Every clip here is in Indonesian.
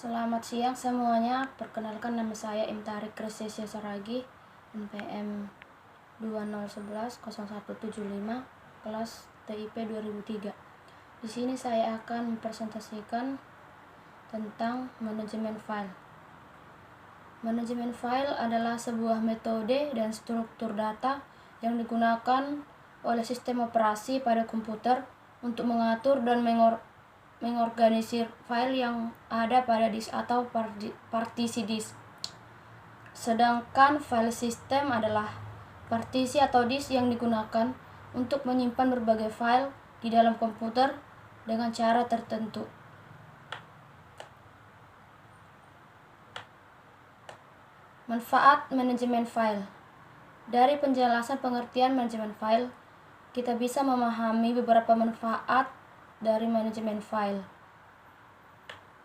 Selamat siang semuanya, perkenalkan nama saya Imtarik Krisisya Saragi, NPM 2011-0175, kelas TIP 2003. Di sini saya akan mempresentasikan tentang manajemen file. Manajemen file adalah sebuah metode dan struktur data yang digunakan oleh sistem operasi pada komputer untuk mengatur dan mengorganisir file yang ada pada disk atau partisi disk. Sedangkan file system adalah partisi atau disk yang digunakan untuk menyimpan berbagai file di dalam komputer dengan cara tertentu. Manfaat manajemen file. Dari penjelasan pengertian manajemen file, kita bisa memahami beberapa manfaat dari manajemen file.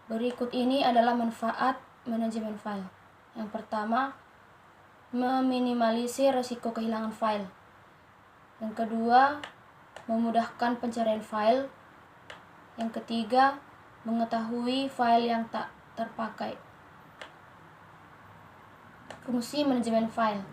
Berikut ini adalah manfaat manajemen file. Yang pertama, meminimalisir risiko kehilangan file. Yang kedua, memudahkan pencarian file. Yang ketiga, mengetahui file yang tak terpakai. Fungsi manajemen file.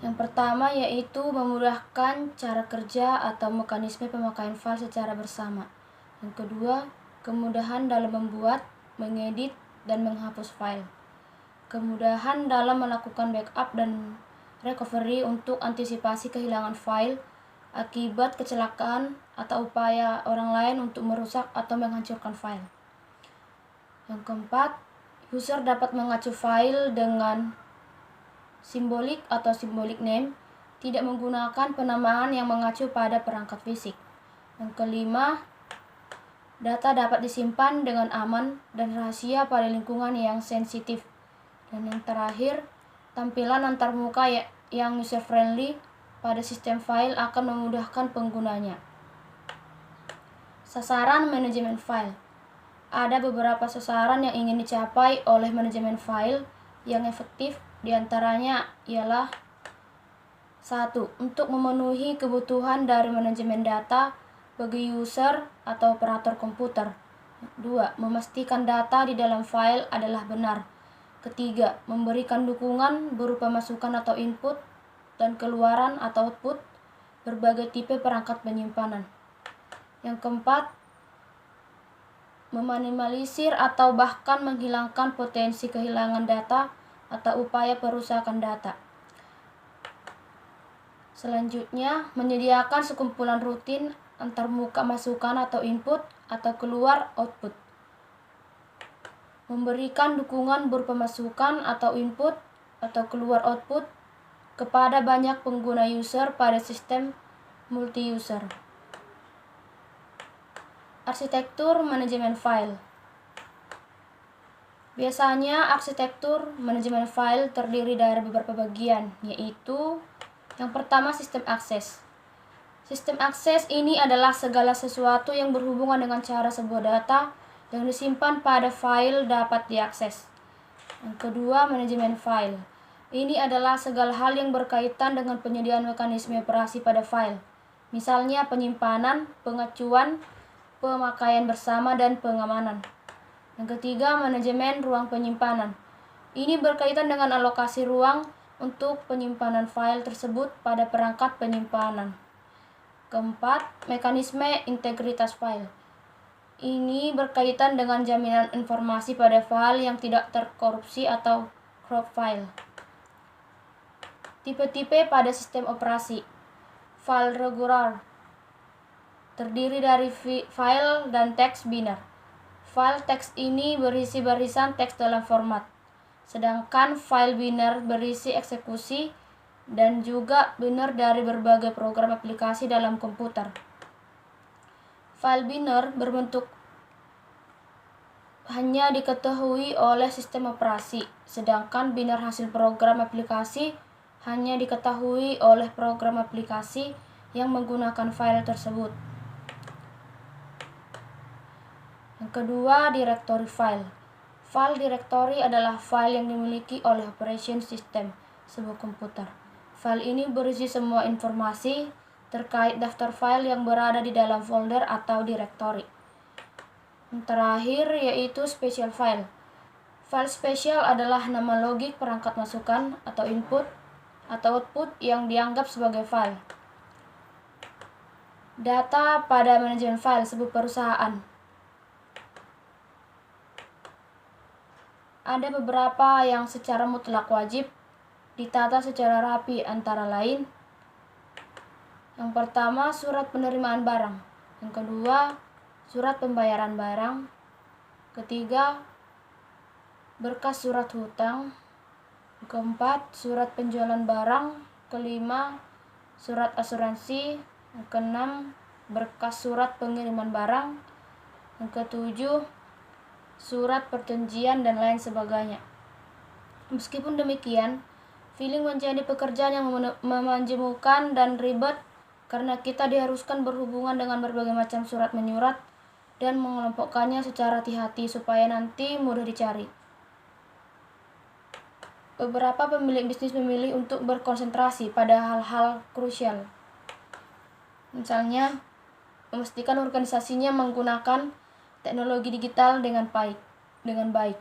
Yang pertama yaitu memudahkan cara kerja atau mekanisme pemakaian file secara bersama. Yang kedua, kemudahan dalam membuat, mengedit, dan menghapus file. Kemudahan dalam melakukan backup dan recovery untuk antisipasi kehilangan file akibat kecelakaan atau upaya orang lain untuk merusak atau menghancurkan file. Yang keempat, user dapat mengacu file dengan simbolik atau symbolic name, tidak menggunakan penamaan yang mengacu pada perangkat fisik. Yang kelima, data dapat disimpan dengan aman dan rahasia pada lingkungan yang sensitif. Dan yang terakhir, tampilan antarmuka yang user-friendly pada sistem file akan memudahkan penggunanya. Sasaran manajemen file. Ada beberapa sasaran yang ingin dicapai oleh manajemen file yang efektif, diantaranya ialah 1. Untuk memenuhi kebutuhan dari manajemen data bagi user atau operator komputer. 2. Memastikan data di dalam file adalah benar. Ketiga, memberikan dukungan berupa masukan atau input dan keluaran atau output berbagai tipe perangkat penyimpanan. Yang keempat, meminimalisir atau bahkan menghilangkan potensi kehilangan data atau upaya perusakan data. Selanjutnya, menyediakan sekumpulan rutin antarmuka masukan atau input atau keluar output. Memberikan dukungan berupa masukan atau input atau keluar output kepada banyak pengguna user pada sistem multi-user. Arsitektur manajemen file. Biasanya arsitektur manajemen file terdiri dari beberapa bagian, yaitu yang pertama, sistem akses. Sistem akses ini adalah segala sesuatu yang berhubungan dengan cara sebuah data yang disimpan pada file dapat diakses. Yang kedua, manajemen file. Ini adalah segala hal yang berkaitan dengan penyediaan mekanisme operasi pada file. Misalnya penyimpanan, pengacuan, pemakaian bersama, dan pengamanan. Yang ketiga, manajemen ruang penyimpanan. Ini berkaitan dengan alokasi ruang untuk penyimpanan file tersebut pada perangkat penyimpanan. Keempat, mekanisme integritas file. Ini berkaitan dengan jaminan informasi pada file yang tidak terkorupsi atau crop file. Tipe-tipe pada sistem operasi. File regular terdiri dari file dan teks biner. File teks ini berisi barisan teks dalam format, sedangkan file biner berisi eksekusi dan juga biner dari berbagai program aplikasi dalam komputer. File biner berbentuk hanya diketahui oleh sistem operasi, sedangkan biner hasil program aplikasi hanya diketahui oleh program aplikasi yang menggunakan file tersebut. Yang kedua, directory file. File directory adalah file yang dimiliki oleh operation system sebuah komputer. File ini berisi semua informasi terkait daftar file yang berada di dalam folder atau directory. Yang terakhir yaitu special file. File spesial adalah nama logik perangkat masukan atau input atau output yang dianggap sebagai file. Data pada manajemen file sebuah perusahaan. Ada beberapa yang secara mutlak wajib ditata secara rapi, antara lain: yang pertama, surat penerimaan barang. Yang kedua, surat pembayaran barang. Ketiga, berkas surat hutang. Keempat, surat penjualan barang. Kelima, surat asuransi. Yang keenam, berkas surat pengiriman barang. Yang ketujuh, surat perjanjian dan lain sebagainya. Meskipun demikian, filing menjadi pekerjaan yang memanjemukan dan ribet karena kita diharuskan berhubungan dengan berbagai macam surat menyurat dan mengelompokkannya secara hati-hati supaya nanti mudah dicari. Beberapa pemilik bisnis memilih untuk berkonsentrasi pada hal-hal krusial. Misalnya, memastikan organisasinya menggunakan teknologi digital dengan baik.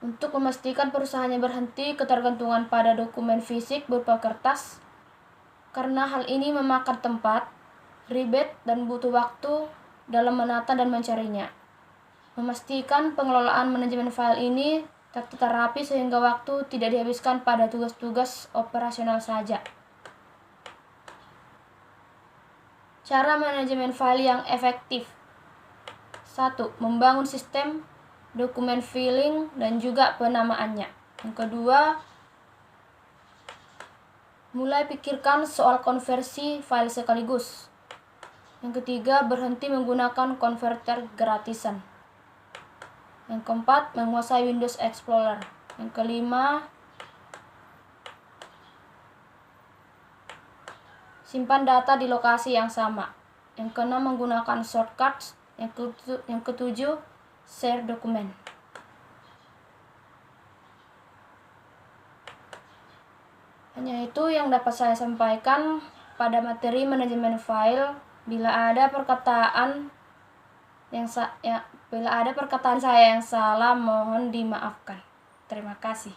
Untuk memastikan perusahaannya berhenti ketergantungan pada dokumen fisik berupa kertas, karena hal ini memakan tempat, ribet, dan butuh waktu dalam menata dan mencarinya. Memastikan pengelolaan manajemen file ini tertata rapi sehingga waktu tidak dihabiskan pada tugas-tugas operasional saja. Cara manajemen file yang efektif. 1. Membangun sistem dokumen filing dan juga penamaannya. Yang kedua, mulai pikirkan soal konversi file sekaligus. Yang ketiga, berhenti menggunakan konverter gratisan. Yang keempat, menguasai Windows Explorer. Yang kelima, simpan data di lokasi yang sama. Yang keenam, menggunakan shortcuts. Yang ketujuh, share dokumen. Hanya itu yang dapat saya sampaikan pada materi manajemen file. Bila ada perkataan saya yang salah, mohon dimaafkan. Terima kasih.